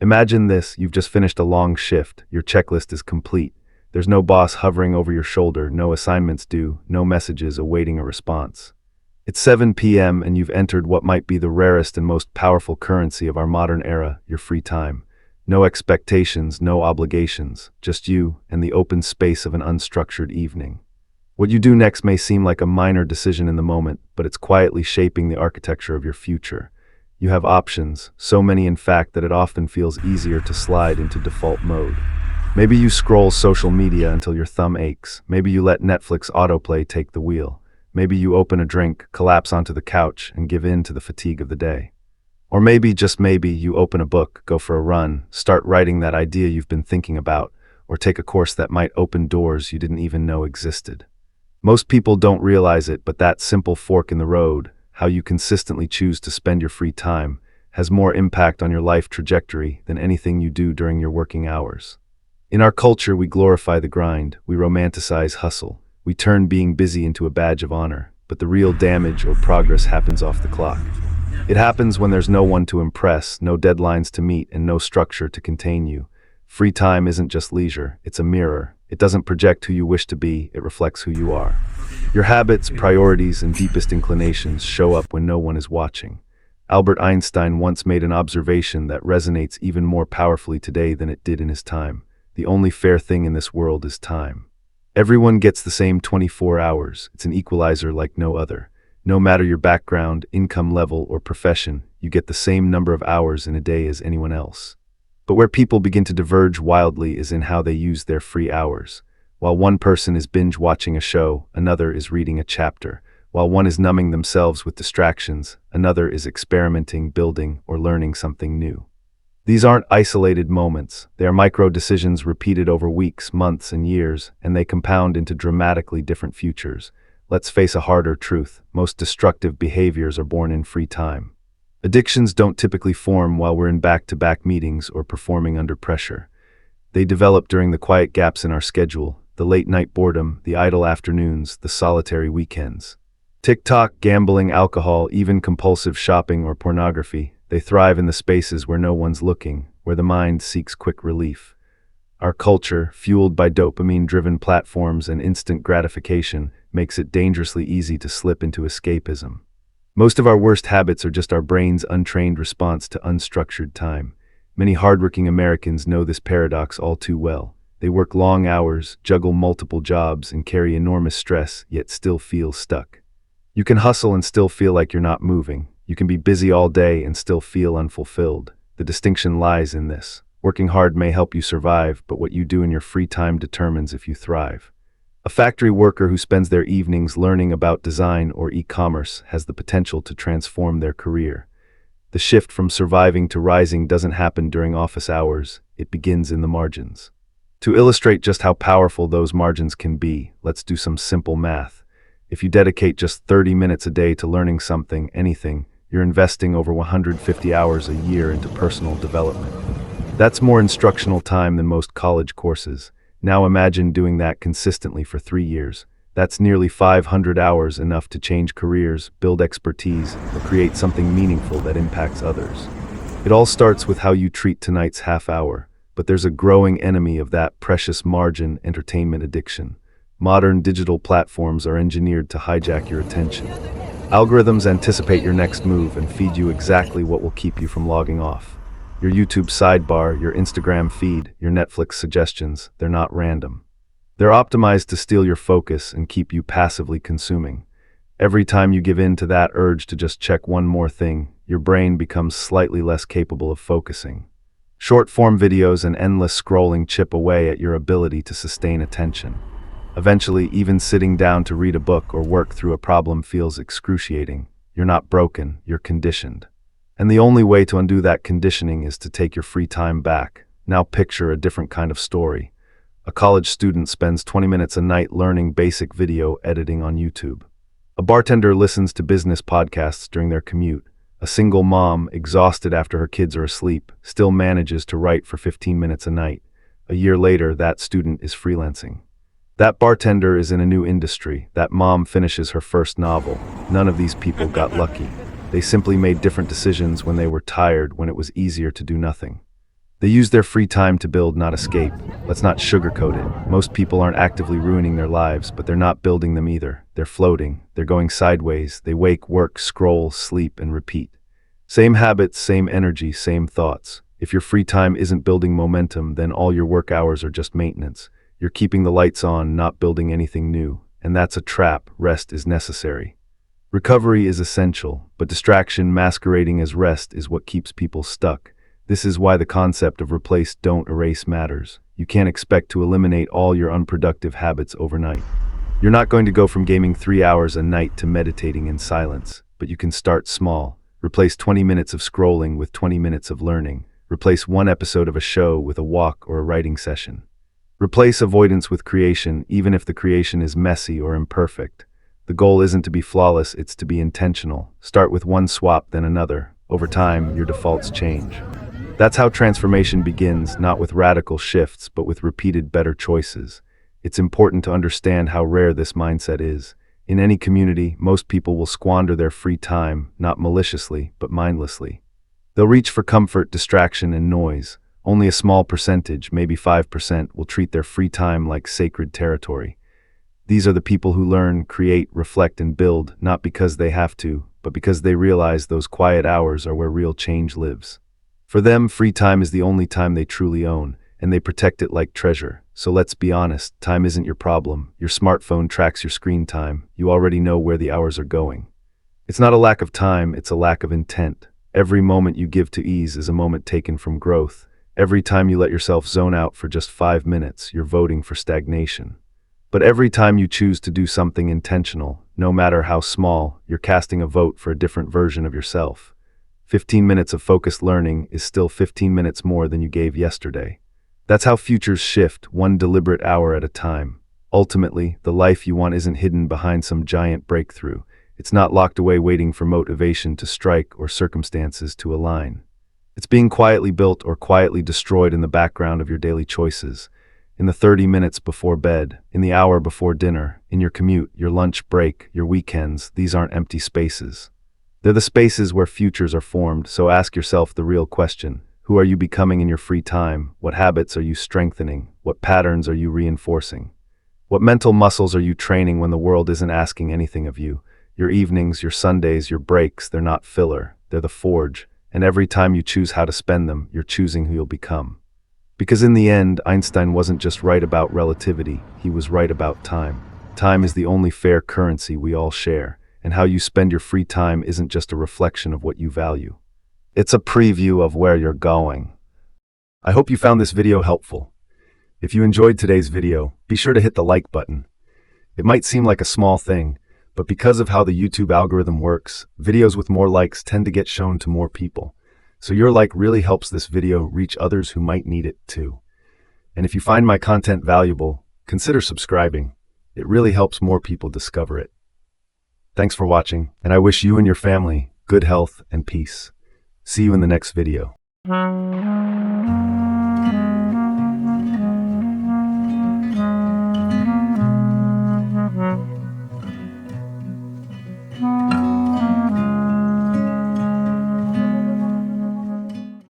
Imagine this, you've just finished a long shift, your checklist is complete. There's no boss hovering over your shoulder, no assignments due, no messages awaiting a response. It's 7 p.m. and you've entered what might be the rarest and most powerful currency of our modern era, your free time. No expectations, no obligations, just you and the open space of an unstructured evening. What you do next may seem like a minor decision in the moment, but it's quietly shaping the architecture of your future. You have options, so many in fact that it often feels easier to slide into default mode. Maybe you scroll social media until your thumb aches. Maybe you let Netflix autoplay take the wheel. Maybe you open a drink, collapse onto the couch, and give in to the fatigue of the day. Or maybe, just maybe, you open a book, go for a run, start writing that idea you've been thinking about, or take a course that might open doors you didn't even know existed. Most people don't realize it, but that simple fork in the road, how you consistently choose to spend your free time, has more impact on your life trajectory than anything you do during your working hours. In our culture, we glorify the grind, we romanticize hustle. We turn being busy into a badge of honor, but the real damage or progress happens off the clock. It happens when there's no one to impress, no deadlines to meet, and no structure to contain you. Free time isn't just leisure, it's a mirror. It doesn't project who you wish to be, it reflects who you are. Your habits, priorities, and deepest inclinations show up when no one is watching. Albert Einstein once made an observation that resonates even more powerfully today than it did in his time. The only fair thing in this world is time. Everyone gets the same 24 hours. It's an equalizer like no other. No matter your background, income level, or profession, you get the same number of hours in a day as anyone else. But where people begin to diverge wildly is in how they use their free hours. While one person is binge-watching a show, another is reading a chapter. While one is numbing themselves with distractions, another is experimenting, building, or learning something new. These aren't isolated moments. They are micro-decisions repeated over weeks, months, and years, and they compound into dramatically different futures. Let's face a harder truth. Most destructive behaviors are born in free time. Addictions don't typically form while we're in back-to-back meetings or performing under pressure. They develop during the quiet gaps in our schedule, the late-night boredom, the idle afternoons, the solitary weekends. TikTok, gambling, alcohol, even compulsive shopping or pornography. They thrive in the spaces where no one's looking, where the mind seeks quick relief. Our culture, fueled by dopamine-driven platforms and instant gratification, makes it dangerously easy to slip into escapism. Most of our worst habits are just our brain's untrained response to unstructured time. Many hardworking Americans know this paradox all too well. They work long hours, juggle multiple jobs, and carry enormous stress, yet still feel stuck. You can hustle and still feel like you're not moving. You can be busy all day and still feel unfulfilled. The distinction lies in this. Working hard may help you survive, but what you do in your free time determines if you thrive. A factory worker who spends their evenings learning about design or e-commerce has the potential to transform their career. The shift from surviving to rising doesn't happen during office hours, it begins in the margins. To illustrate just how powerful those margins can be, let's do some simple math. If you dedicate just 30 minutes a day to learning something, anything, you're investing over 150 hours a year into personal development. That's more instructional time than most college courses. Now imagine doing that consistently for 3 years. That's nearly 500 hours, enough to change careers, build expertise, or create something meaningful that impacts others. It all starts with how you treat tonight's half hour, but there's a growing enemy of that precious margin: entertainment addiction. Modern digital platforms are engineered to hijack your attention. Algorithms anticipate your next move and feed you exactly what will keep you from logging off. Your YouTube sidebar, your Instagram feed, your Netflix suggestions, they're not random. They're optimized to steal your focus and keep you passively consuming. Every time you give in to that urge to just check one more thing, your brain becomes slightly less capable of focusing. Short-form videos and endless scrolling chip away at your ability to sustain attention. Eventually, even sitting down to read a book or work through a problem feels excruciating. You're not broken, you're conditioned. And the only way to undo that conditioning is to take your free time back. Now picture a different kind of story. A college student spends 20 minutes a night learning basic video editing on YouTube. A bartender listens to business podcasts during their commute. A single mom, exhausted after her kids are asleep, still manages to write for 15 minutes a night. A year later, that student is freelancing. That bartender is in a new industry. That mom finishes her first novel. None of these people got lucky. They simply made different decisions when they were tired, when it was easier to do nothing. They use their free time to build, not escape. Let's not sugarcoat it. Most people aren't actively ruining their lives, but they're not building them either. They're floating. They're going sideways. They wake, work, scroll, sleep, and repeat. Same habits, same energy, same thoughts. If your free time isn't building momentum, then all your work hours are just maintenance. You're keeping the lights on, not building anything new. And that's a trap. Rest is necessary. Recovery is essential, but distraction masquerading as rest is what keeps people stuck. This is why the concept of replace, don't erase matters. You can't expect to eliminate all your unproductive habits overnight. You're not going to go from gaming 3 hours a night to meditating in silence, but you can start small. Replace 20 minutes of scrolling with 20 minutes of learning. Replace one episode of a show with a walk or a writing session. Replace avoidance with creation, even if the creation is messy or imperfect. The goal isn't to be flawless, it's to be intentional. Start with one swap, then another. Over time, your defaults change. That's how transformation begins, not with radical shifts, but with repeated better choices. It's important to understand how rare this mindset is. In any community, most people will squander their free time, not maliciously, but mindlessly. They'll reach for comfort, distraction, and noise. Only a small percentage, maybe 5%, will treat their free time like sacred territory. These are the people who learn, create, reflect, and build, not because they have to, but because they realize those quiet hours are where real change lives. For them, free time is the only time they truly own, and they protect it like treasure. So let's be honest, time isn't your problem. Your smartphone tracks your screen time. You already know where the hours are going. It's not a lack of time, it's a lack of intent. Every moment you give to ease is a moment taken from growth. Every time you let yourself zone out for just 5 minutes, you're voting for stagnation. But every time you choose to do something intentional, no matter how small, you're casting a vote for a different version of yourself. 15 minutes of focused learning is still 15 minutes more than you gave yesterday. That's how futures shift, one deliberate hour at a time. Ultimately, the life you want isn't hidden behind some giant breakthrough. It's not locked away waiting for motivation to strike or circumstances to align. It's being quietly built or quietly destroyed in the background of your daily choices. In the 30 minutes before bed, in the hour before dinner, in your commute, your lunch break, your weekends, these aren't empty spaces. They're the spaces where futures are formed, so ask yourself the real question. Who are you becoming in your free time? What habits are you strengthening? What patterns are you reinforcing? What mental muscles are you training when the world isn't asking anything of you? Your evenings, your Sundays, your breaks, they're not filler, they're the forge. And every time you choose how to spend them, you're choosing who you'll become. Because in the end, Einstein wasn't just right about relativity, he was right about time. Time is the only fair currency we all share, and how you spend your free time isn't just a reflection of what you value. It's a preview of where you're going. I hope you found this video helpful. If you enjoyed today's video, be sure to hit the like button. It might seem like a small thing, but because of how the YouTube algorithm works, videos with more likes tend to get shown to more people. So your like really helps this video reach others who might need it too. And if you find my content valuable, consider subscribing. It really helps more people discover it. Thanks for watching, and I wish you and your family good health and peace. See you in the next video.